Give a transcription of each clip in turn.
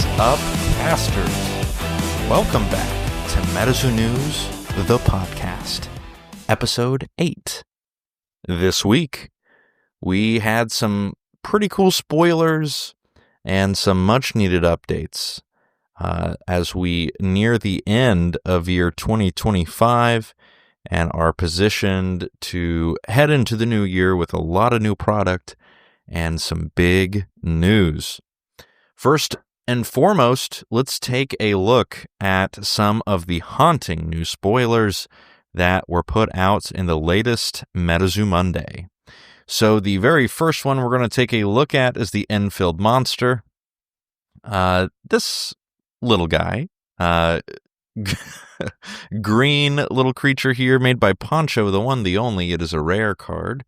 What's up, casters? Welcome back to MetaZoo News, the podcast, episode 8. This week, we had some pretty cool spoilers and some much-needed updates as we near the end of year 2025 and are positioned to head into the new year with a lot of new product and some big news. First and foremost, let's take a look at some of the haunting new spoilers that were put out in the latest MetaZoo Monday. So the very first one we're going to take a look at is the Enfield Monster. This little guy, green little creature here made by Poncho, the one, the only. It is a rare card.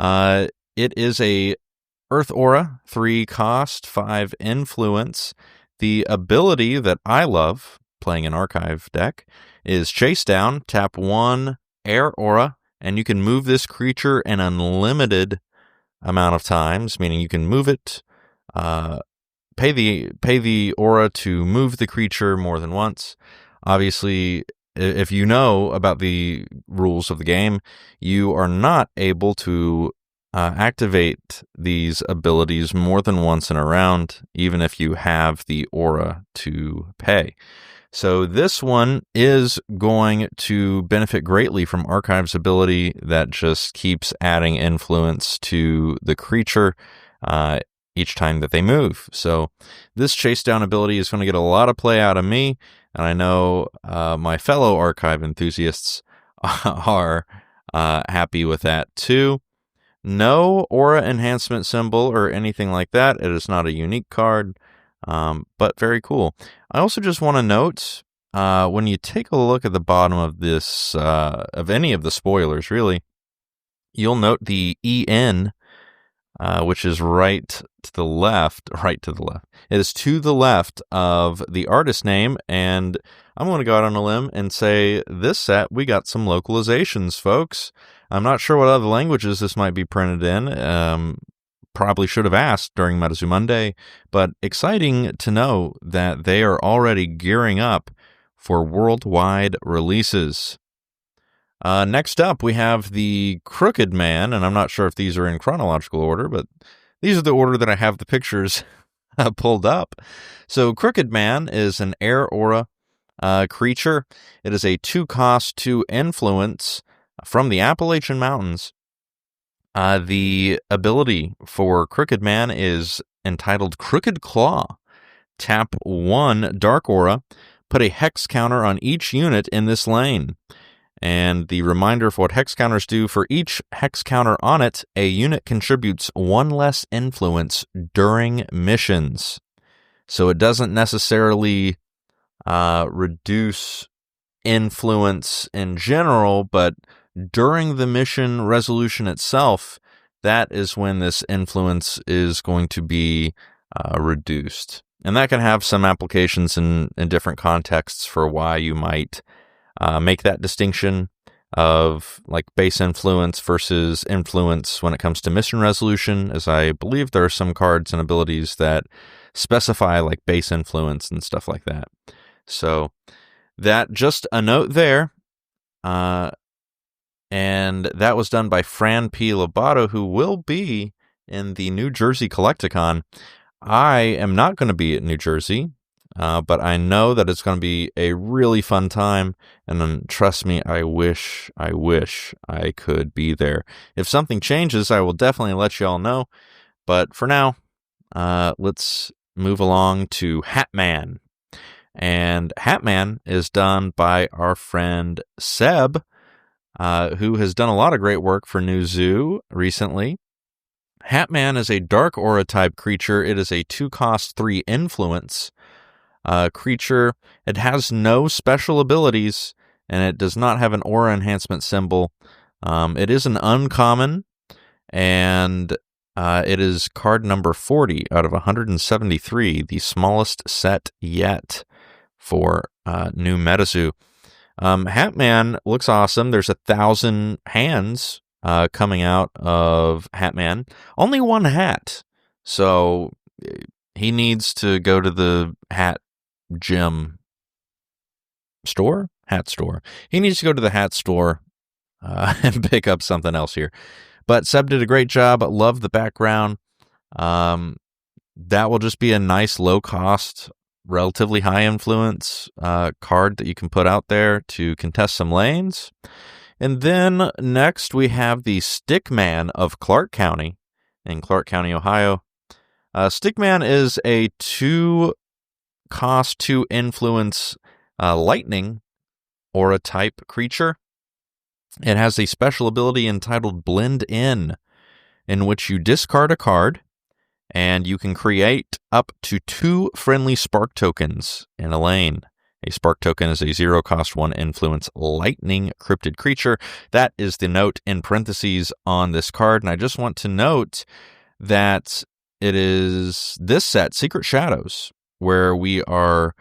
It is a Earth Aura, 3 cost, 5 influence. The ability that I love, playing an archive deck, is Chase Down, tap 1 Air Aura, and you can move this creature an unlimited amount of times, meaning you can move it, pay the aura to move the creature more than once. Obviously, if you know about the rules of the game, you are not able to activate these abilities more than once in a round, even if you have the aura to pay. So this one is going to benefit greatly from Archive's ability that just keeps adding influence to the creature each time that they move. So this chase down ability is going to get a lot of play out of me, and I know my fellow Archive enthusiasts are happy with that too. No aura enhancement symbol or anything like that. It is not a unique card, but very cool. I also just want to note, when you take a look at the bottom of this, of any of the spoilers, really, you'll note the EN, which is right to the left. It is to the left of the artist name, and I'm going to go out on a limb and say this set, we got some localizations, folks. I'm not sure what other languages this might be printed in. Probably should have asked during MetaZoo Monday, but exciting to know that they are already gearing up for worldwide releases. Next up, we have the Crooked Man, and I'm not sure if these are in chronological order, but these are the order that I have the pictures pulled up. So Crooked Man is an Air Aura creature. It is a 2 cost, 2 influence from the Appalachian Mountains. The ability for Crooked Man is entitled Crooked Claw. Tap 1 Dark Aura, put a hex counter on each unit in this lane. And the reminder for what hex counters do, for each hex counter on it, a unit contributes 1 less influence during missions. So it doesn't necessarily reduce influence in general, but during the mission resolution itself, that is when this influence is going to be reduced. And that can have some applications in different contexts for why you might make that distinction of like base influence versus influence when it comes to mission resolution, as I believe there are some cards and abilities that specify like base influence and stuff like that. So that, just a note there. And that was done by Fran Lobato, who will be in the New Jersey Collecticon. I am not going to be at New Jersey, but I know that it's going to be a really fun time, and trust me, I wish I could be there. If something changes, I will definitely let you all know, but for now, let's move along to Hatman. And Hatman is done by our friend Seb, who has done a lot of great work for New Zoo recently. Hatman is a Dark Aura type creature. It is a 2 cost, 3 influence creature. It has no special abilities, and it does not have an aura enhancement symbol. It is an uncommon, and it is card number 40 out of 173, the smallest set yet for new MetaZoo. Hatman looks awesome. There's 1,000 hands coming out of Hatman. Only 1 hat. So he needs to go to the hat store. He needs to go to the hat store and pick up something else here. But Seb did a great job. Love the background. That will just be a nice, low-cost, relatively high-influence card that you can put out there to contest some lanes. And then next we have the Stickman of Clark County in Clark County, Ohio. Stickman is a 2-cost, 2-influence lightning aura type creature. It has a special ability entitled Blend In which you discard a card, and you can create up to 2 friendly spark tokens in a lane. A spark token is a 0-cost, 1-influence lightning cryptid creature. That is the note in parentheses on this card, and I just want to note that it is this set, Secret Shadows, where we are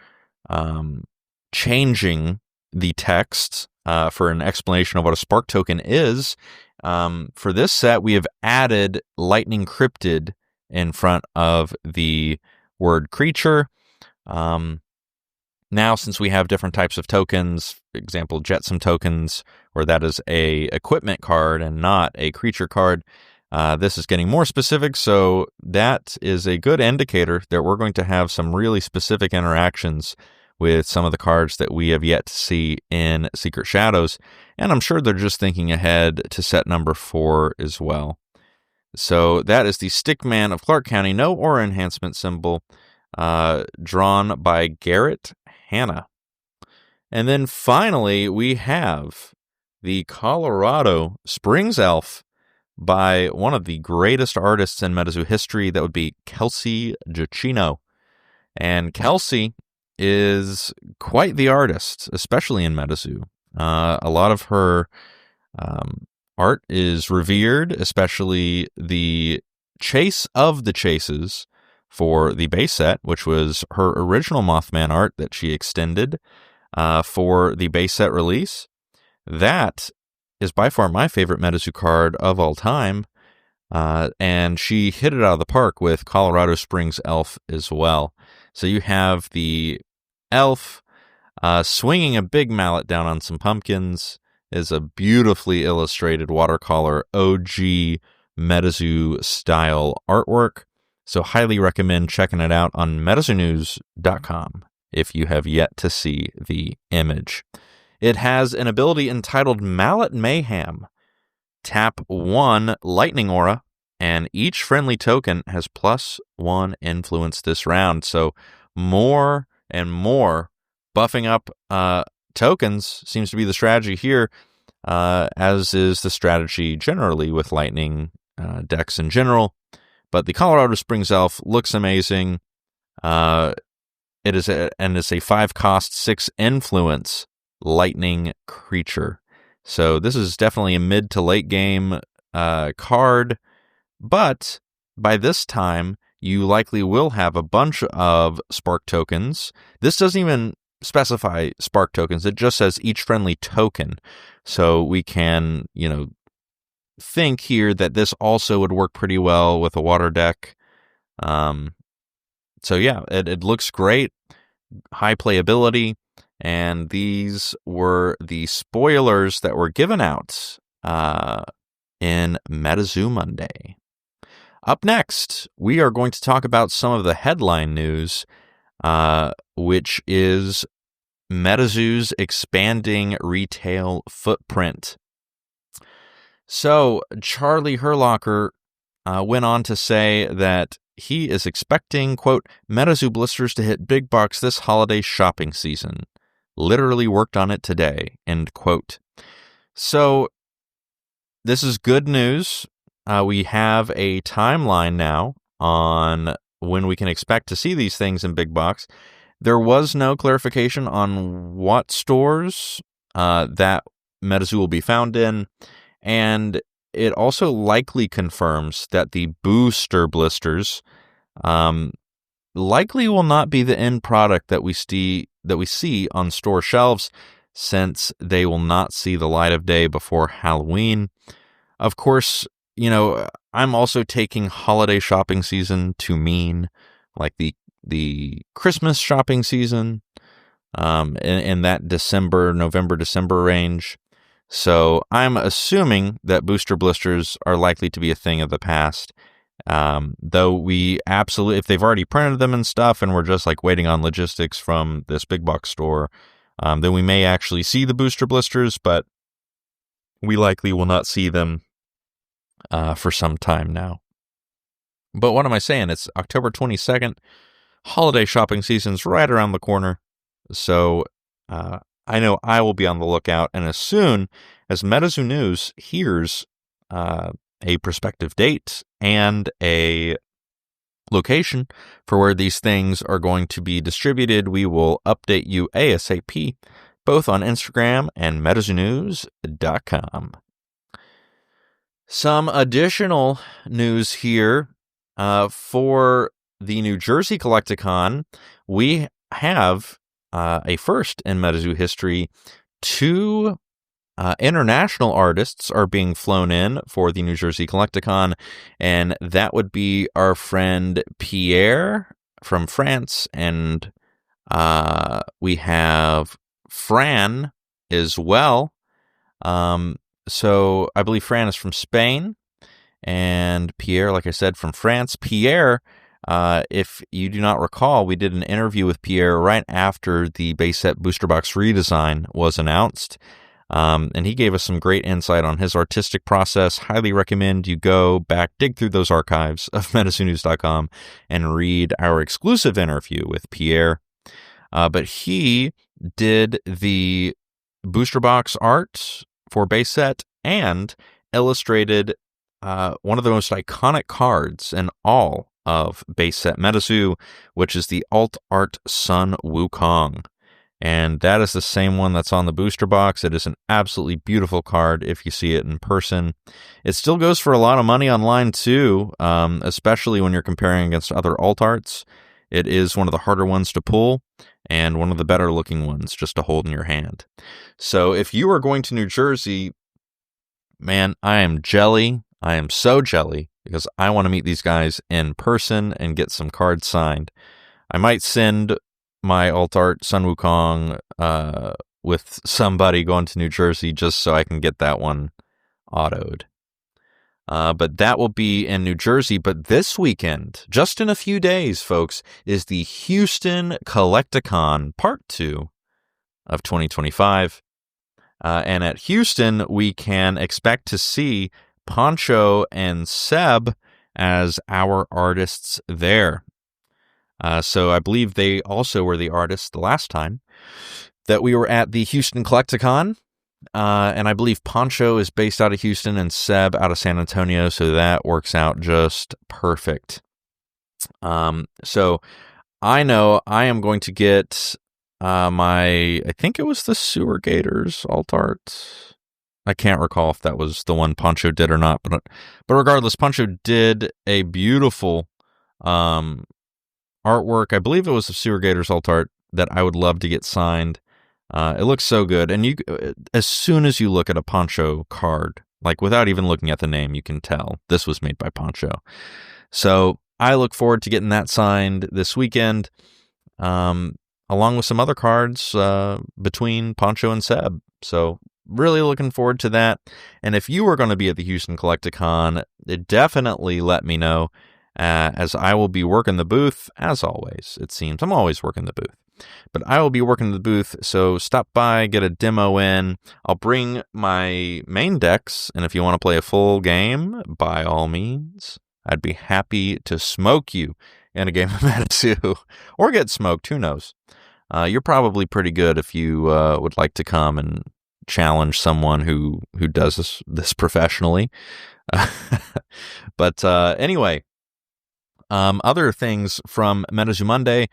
changing the text for an explanation of what a spark token is. For this set, we have added lightning cryptid in front of the word creature. Now, since we have different types of tokens, for example, Jetsam tokens, where that is a equipment card and not a creature card, this is getting more specific, so that is a good indicator that we're going to have some really specific interactions with some of the cards that we have yet to see in Secret Shadows, and I'm sure they're just thinking ahead to set number 4 as well. So that is the Stickman of Clark County, no aura enhancement symbol, drawn by Garrett Hanna. And then finally, we have the Colorado Springs Elf by one of the greatest artists in MetaZoo history. That would be Kelsey Giacchino. And Kelsey is quite the artist, especially in MetaZoo. A lot of her art is revered, especially the Chase of the Chases for the base set, which was her original Mothman art that she extended for the base set release. That is by far my favorite MetaZoo card of all time, and she hit it out of the park with Colorado Springs Elf as well. So you have the elf swinging a big mallet down on some pumpkins. Is a beautifully illustrated watercolor OG MetaZoo style artwork. So highly recommend checking it out on MetaZooNews.com if you have yet to see the image. It has an ability entitled Mallet Mayhem. Tap 1 Lightning Aura, and each friendly token has +1 influence this round. So more and more buffing up tokens seems to be the strategy here, as is the strategy generally with Lightning decks in general. But the Colorado Springs Elf looks amazing. It is a 5-cost, 6-influence lightning creature. So this is definitely a mid to late game card, but by this time you likely will have a bunch of spark tokens. This doesn't even specify spark tokens, it just says each friendly token. So we can, think here that this also would work pretty well with a water deck. So yeah, it looks great, high playability, and these were the spoilers that were given out in MetaZoo Monday. Up next, we are going to talk about some of the headline news, which is MetaZoo's expanding retail footprint. So, Charlie Hurlocker went on to say that he is expecting, quote, MetaZoo blisters to hit big box this holiday shopping season. Literally worked on it today, end quote. So, this is good news. We have a timeline now on when we can expect to see these things in big box. There was no clarification on what stores that MetaZoo will be found in, and it also likely confirms that the booster blisters likely will not be the end product that we see on store shelves, since they will not see the light of day before Halloween. Of course, I'm also taking holiday shopping season to mean like the Christmas shopping season, in that November, December range. So I'm assuming that booster blisters are likely to be a thing of the past. Though we absolutely, if they've already printed them and stuff, and we're just like waiting on logistics from this big box store, then we may actually see the booster blisters, but we likely will not see them for some time now. But what am I saying? It's October 22nd. Holiday shopping season's right around the corner. So I know I will be on the lookout. And as soon as MetaZoo News hears a prospective date and a location for where these things are going to be distributed, we will update you ASAP, both on Instagram and MetaZooNews.com. Some additional news here for the New Jersey Collecticon. We have a first in MetaZoo history. 2 international artists are being flown in for the New Jersey Collecticon, and that would be our friend Pierre from France, and we have Fran as well. So I believe Fran is from Spain, and Pierre, like I said, from France. Pierre, if you do not recall, we did an interview with Pierre right after the base set booster box redesign was announced. And he gave us some great insight on his artistic process. Highly recommend you go back, dig through those archives of MetaZooNews.com and read our exclusive interview with Pierre. But he did the booster box art for base set and illustrated one of the most iconic cards in all of base set MetaZoo, which is the Alt Art Sun Wukong. And that is the same one that's on the booster box. It is an absolutely beautiful card if you see it in person. It still goes for a lot of money online too, especially when you're comparing against other alt arts. It is one of the harder ones to pull and one of the better looking ones just to hold in your hand. So if you are going to New Jersey, man, I am jelly. I am so jelly because I want to meet these guys in person and get some cards signed. I might send my alt art Sun Wukong with somebody going to New Jersey just so I can get that one autoed. But that will be in New Jersey. But this weekend, just in a few days, folks, is the Houston Collecticon Part 2 of 2025. And at Houston, we can expect to see Poncho and Seb as our artists there. So I believe they also were the artists the last time that we were at the Houston Collecticon. And I believe Poncho is based out of Houston and Seb out of San Antonio, so that works out just perfect. So I know I am going to get I think it was the Sewer Gators alt art. I can't recall if that was the one Poncho did or not, but regardless, Poncho did a beautiful artwork. I believe it was the Sewer Gators alt art that I would love to get signed. It looks so good, and you, as soon as you look at a Poncho card, like without even looking at the name, you can tell this was made by Poncho. So I look forward to getting that signed this weekend, along with some other cards between Poncho and Seb. So really looking forward to that. And if you are going to be at the Houston Collecticon, definitely let me know, as I will be working the booth, as always. It seems I'm always working the booth. But I will be working the booth, so stop by, get a demo in. I'll bring my main decks, and if you want to play a full game, by all means, I'd be happy to smoke you in a game of MetaZoo, or get smoked, who knows. You're probably pretty good if you would like to come and challenge someone who does this professionally. But anyway, other things from MetaZoo Monday.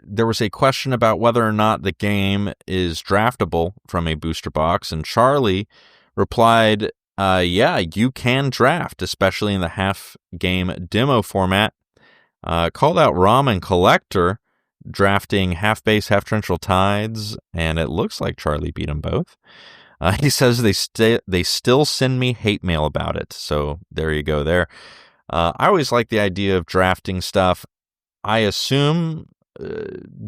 There was a question about whether or not the game is draftable from a booster box, and Charlie replied, yeah, you can draft, especially in the half-game demo format. Called out Ramen Collector, drafting half-base, half-torrential tides, and it looks like Charlie beat them both. He says they still send me hate mail about it, so there you go there. I always like the idea of drafting stuff. I assume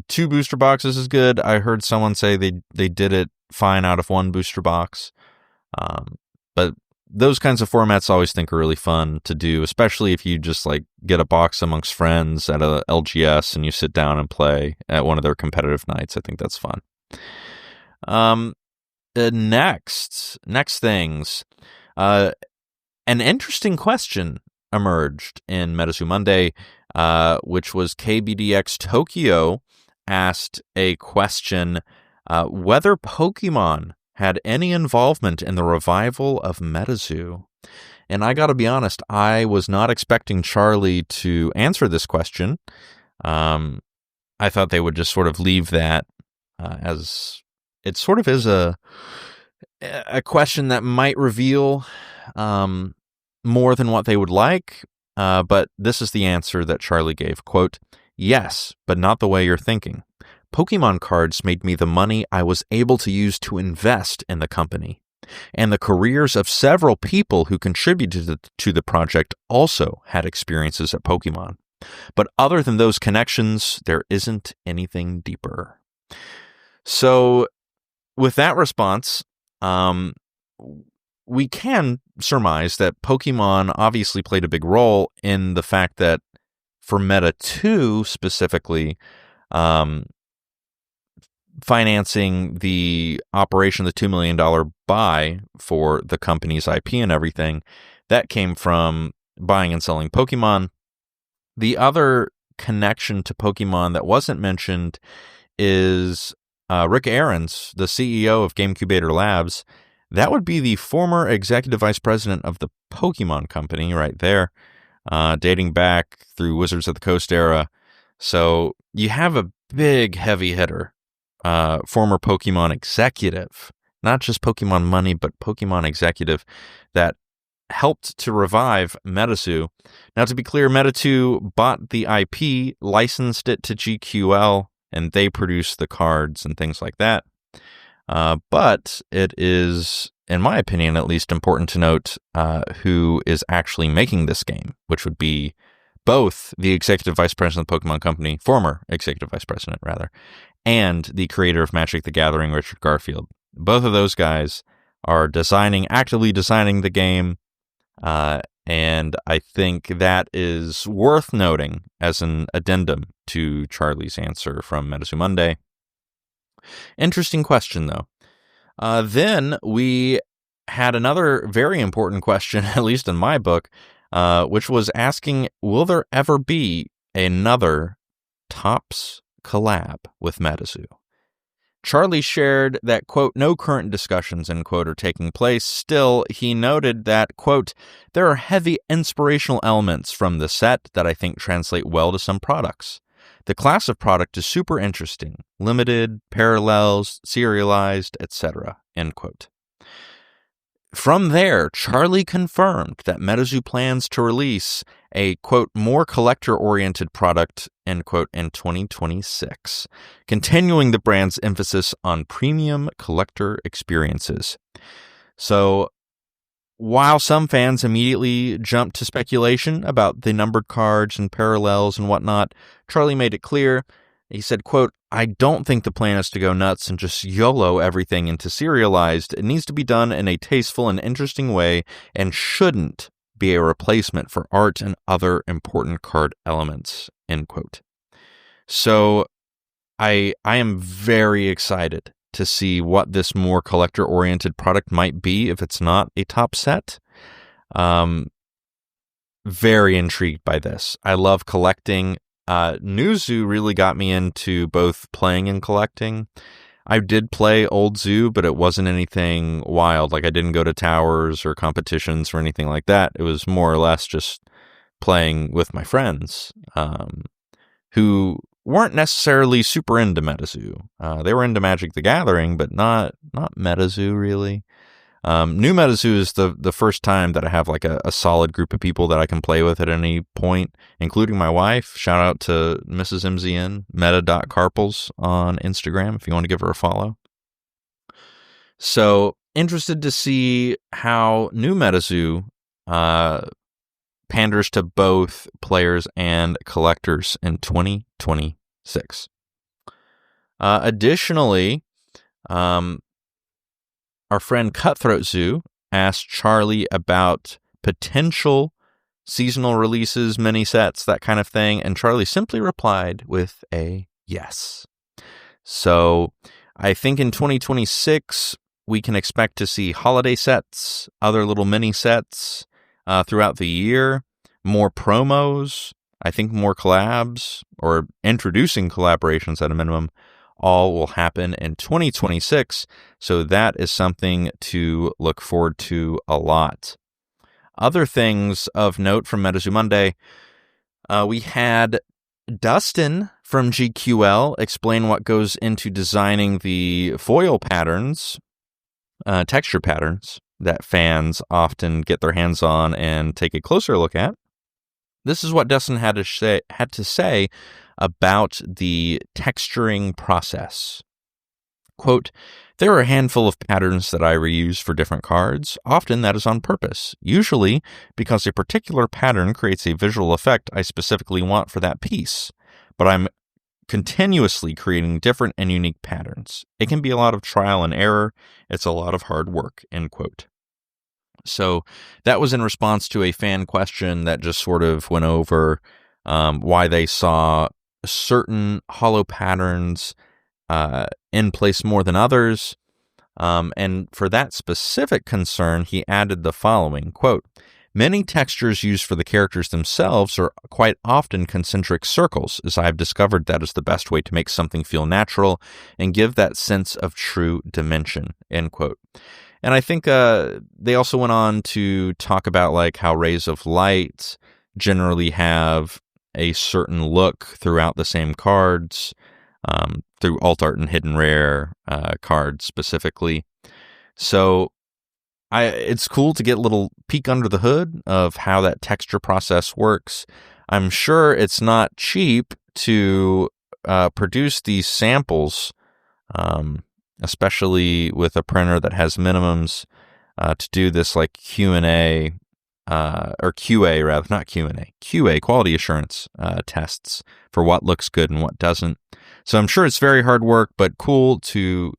2 booster boxes is good. I heard someone say they did it fine out of 1 booster box. But those kinds of formats I always think are really fun to do, especially if you just like get a box amongst friends at a LGS and you sit down and play at one of their competitive nights. I think that's fun. Next things. An interesting question emerged in MetaZoo Monday, which was KBDX Tokyo asked a question whether Pokemon had any involvement in the revival of MetaZoo. And I gotta be honest, I was not expecting Charlie to answer this question. I thought they would just sort of leave that as it sort of is a question that might reveal more than what they would like. But this is the answer that Charlie gave. Quote, "Yes, but not the way you're thinking. Pokemon cards made me the money I was able to use to invest in the company. And the careers of several people who contributed to the project also had experiences at Pokemon. But other than those connections, there isn't anything deeper." So with that response, we can surmise that Pokemon obviously played a big role in the fact that for MetaZoo specifically, financing the operation, the $2 million buy for the company's IP and everything, that came from buying and selling Pokemon. The other connection to Pokemon that wasn't mentioned is Rick Ahrens, the CEO of GameCubator Labs. That would be the former executive vice president of the Pokemon company right there, dating back through Wizards of the Coast era. So you have a big heavy hitter, former Pokemon executive, not just Pokemon money, but Pokemon executive that helped to revive MetaZoo. Now, to be clear, MetaZoo bought the IP, licensed it to GQL, and they produced the cards and things like that. But it is, in my opinion, at least important to note who is actually making this game, which would be both the executive vice president of the Pokemon Company, former executive vice president, rather, and the creator of Magic the Gathering, Richard Garfield. Both of those guys are actively designing the game, and I think that is worth noting as an addendum to Charlie's answer from MetaZoo Monday. Interesting question, though. Then we had another very important question, at least in my book, which was asking, will there ever be another Topps collab with MetaZoo? Charlie shared that, quote, "no current discussions," end quote, are taking place. Still, he noted that, quote, "there are heavy inspirational elements from the set that I think translate well to some products. The class of product is super interesting, limited, parallels, serialized, etc., end quote. From there, Charlie confirmed that MetaZoo plans to release a, quote, more collector-oriented product, end quote, in 2026, continuing the brand's emphasis on premium collector experiences. So, while some fans immediately jumped to speculation about the numbered cards and parallels and whatnot, Charlie made it clear. He said, quote, "I don't think the plan is to go nuts and just YOLO everything into serialized. It needs to be done in a tasteful and interesting way and shouldn't be a replacement for art and other important card elements," end quote. So I am very excited to see what this more collector-oriented product might be if it's not a top set. Very intrigued by this. I love collecting. New Zoo really got me into both playing and collecting. I did play Old Zoo, but it wasn't anything wild. Like, I didn't go to towers or competitions or anything like that. It was more or less just playing with my friends, who weren't necessarily super into MetaZoo. They were into Magic the Gathering, but not MetaZoo, really. New MetaZoo is the first time that I have like a solid group of people that I can play with at any point, including my wife. Shout out to Mrs. MZN, meta.carpels on Instagram if you want to give her a follow. So, interested to see how new MetaZoo panders to both players and collectors in 2026. Additionally, our friend Cutthroat Zoo asked Charlie about potential seasonal releases, mini sets, that kind of thing, and Charlie simply replied with a yes. So I think in 2026, we can expect to see holiday sets, other little mini sets throughout the year, more promos, I think more collabs, or introducing collaborations at a minimum. All will happen in 2026, so that is something to look forward to a lot. Other things of note from MetaZoo Monday, we had Dustin from GQL explain what goes into designing the foil patterns, texture patterns, that fans often get their hands on and take a closer look at. This is what Dustin had to say about the texturing process. Quote, "There are a handful of patterns that I reuse for different cards. Often that is on purpose, usually because a particular pattern creates a visual effect I specifically want for that piece. But I'm continuously creating different and unique patterns. It can be a lot of trial and error. It's a lot of hard work," end quote. So that was in response to a fan question that just sort of went over why they saw certain holo patterns in place more than others. And for that specific concern, he added the following, quote, "Many textures used for the characters themselves are quite often concentric circles, as I've discovered that is the best way to make something feel natural and give that sense of true dimension," end quote. And I think they also went on to talk about like how rays of light generally have a certain look throughout the same cards, through alt art and hidden rare cards specifically. So it's cool to get a little peek under the hood of how that texture process works. I'm sure it's not cheap to produce these samples, especially with a printer that has minimums to do this like Q&A, or QA rather, not Q&A, QA, quality assurance tests for what looks good and what doesn't. So I'm sure it's very hard work, but cool to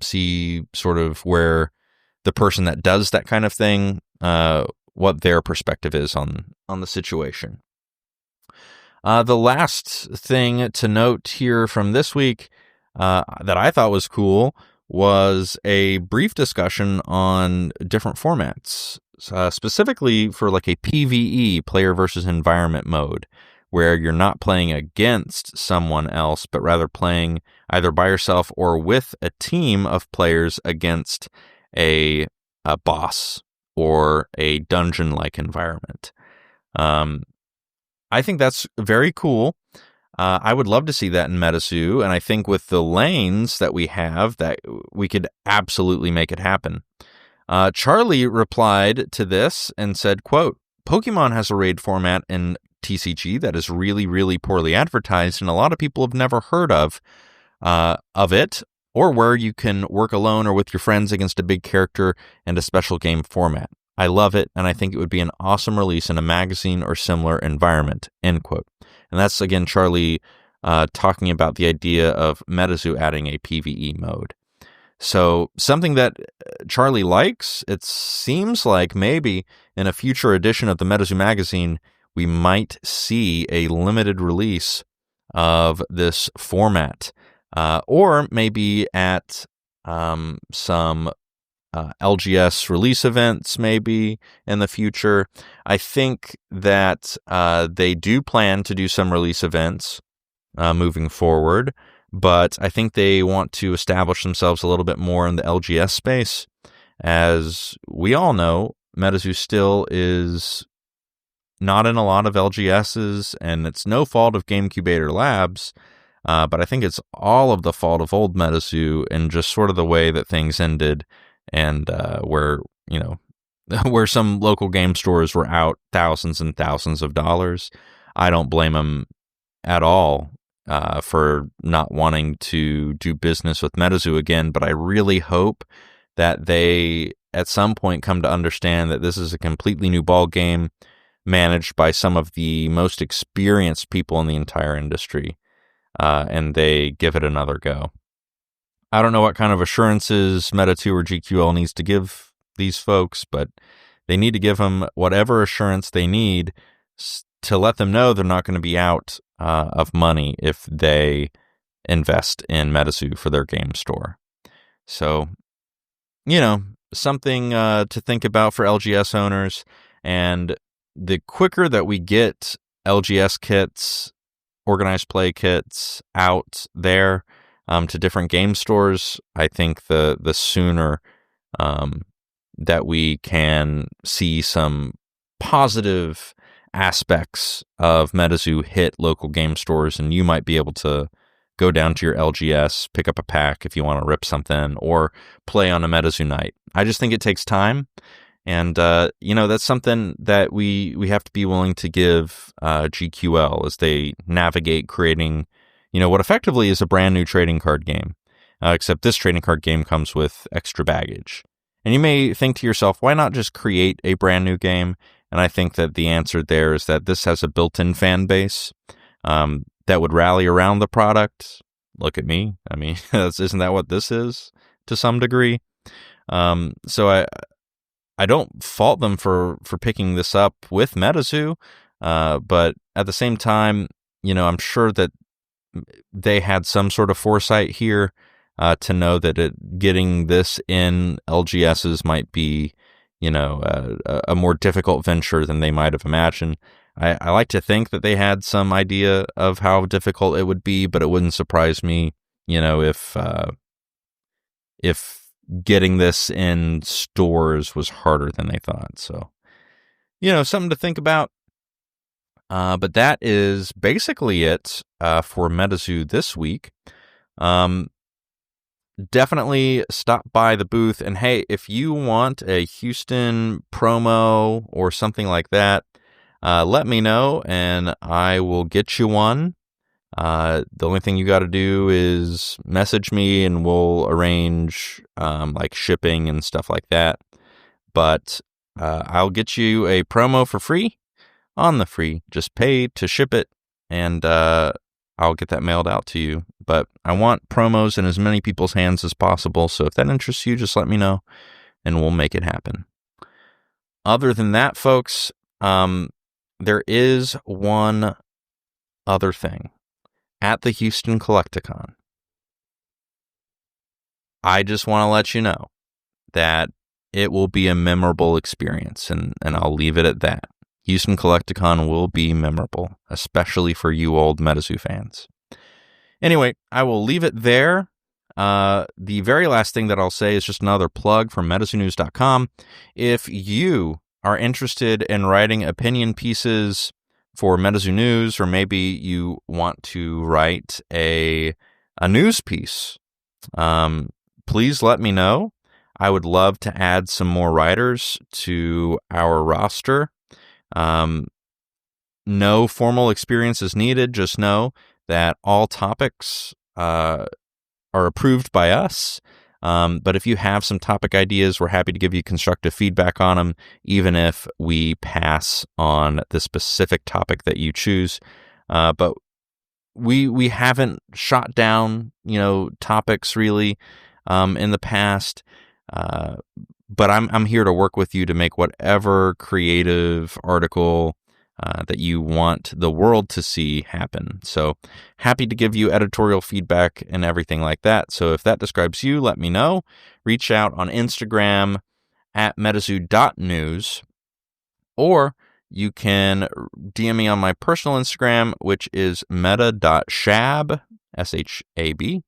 see sort of where the person that does that kind of thing, what their perspective is on the situation. The last thing to note here from this week that I thought was cool was a brief discussion on different formats, specifically for like a PvE, player versus environment mode, where you're not playing against someone else, but rather playing either by yourself or with a team of players against a boss or a dungeon-like environment. I think that's very cool. I would love to see that in MetaZoo, and I think with the lanes that we have, that we could absolutely make it happen. Charlie replied to this and said, quote, "Pokemon has a raid format in TCG that is really, really poorly advertised, and a lot of people have never heard of it, or where you can work alone or with your friends against a big character and a special game format. I love it, and I think it would be an awesome release in a magazine or similar environment," end quote. And that's, again, Charlie talking about the idea of MetaZoo adding a PvE mode. So something that Charlie likes, it seems like maybe in a future edition of the MetaZoo magazine, we might see a limited release of this format, or maybe at some LGS release events maybe in the future. I think that they do plan to do some release events moving forward, but I think they want to establish themselves a little bit more in the LGS space. As we all know, MetaZoo still is not in a lot of LGSs, and it's no fault of GameCubator Labs, but I think it's all of the fault of old MetaZoo and just sort of the way that things ended, and where, you know, where some local game stores were out thousands and thousands of dollars. I don't blame them at all for not wanting to do business with MetaZoo again, but I really hope that they at some point come to understand that this is a completely new ball game. managed by some of the most experienced people in the entire industry, and they give it another go. I don't know what kind of assurances MetaZoo or GQL needs to give these folks, but they need to give them whatever assurance they need to let them know they're not going to be out of money if they invest in MetaZoo for their game store. So, something to think about for LGS owners. And the quicker that we get LGS kits, organized play kits out there to different game stores, I think the sooner that we can see some positive aspects of MetaZoo hit local game stores, and you might be able to go down to your LGS, pick up a pack if you want to rip something, or play on a MetaZoo night. I just think it takes time, and that's something that we have to be willing to give GQL as they navigate creating, what effectively is a brand new trading card game, except this trading card game comes with extra baggage. And you may think to yourself, why not just create a brand new game? And I think that the answer there is that this has a built-in fan base that would rally around the product. Look at me. I mean, isn't that what this is to some degree? So I don't fault them for picking this up with MetaZoo, but at the same time, I'm sure that they had some sort of foresight here to know that getting this in LGSs might be, a more difficult venture than they might have imagined. I like to think that they had some idea of how difficult it would be, but it wouldn't surprise me, if getting this in stores was harder than they thought. So, something to think about. But that is basically it for MetaZoo this week. Definitely stop by the booth, and hey, if you want a Houston promo or something like that, let me know and I will get you one. The only thing you got to do is message me and we'll arrange like shipping and stuff like that. But I'll get you a promo for free on the free. Just pay to ship it, and I'll get that mailed out to you. But I want promos in as many people's hands as possible, so if that interests you, just let me know, and we'll make it happen. Other than that, folks, there is one other thing. At the Houston Collecticon, I just want to let you know that it will be a memorable experience, and I'll leave it at that. Houston Collecticon will be memorable, especially for you old MetaZoo fans. Anyway, I will leave it there. The very last thing that I'll say is just another plug from MetaZooNews.com. If you are interested in writing opinion pieces for MetaZoo News, or maybe you want to write a news piece, please let me know. I would love to add some more writers to our roster. No formal experience is needed. Just know that all topics are approved by us. But if you have some topic ideas, we're happy to give you constructive feedback on them, even if we pass on the specific topic that you choose. But we haven't shot down, topics really in the past. But I'm here to work with you to make whatever creative article that you want the world to see happen. So happy to give you editorial feedback and everything like that. So if that describes you, let me know. Reach out on Instagram at metazoo.news, or you can DM me on my personal Instagram, which is meta.shab, S-H-A-B.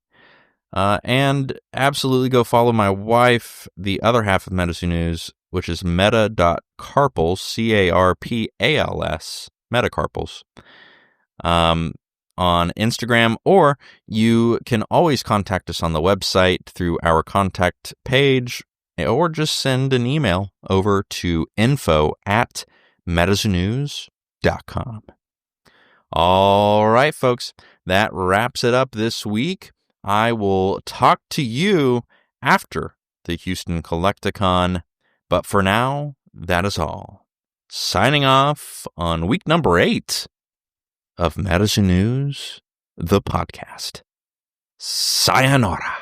And absolutely go follow my wife, the other half of MetaZoo News, which is meta.carpals, C-A-R-P-A-L-S, metacarpals, on Instagram, or you can always contact us on the website through our contact page, or just send an email over to info@metazoonews.com. All right, folks, that wraps it up this week. I will talk to you after the Houston Collecticon, but for now, that is all. signing off on week number 8 of MetaZoo News, the podcast. Sayonara.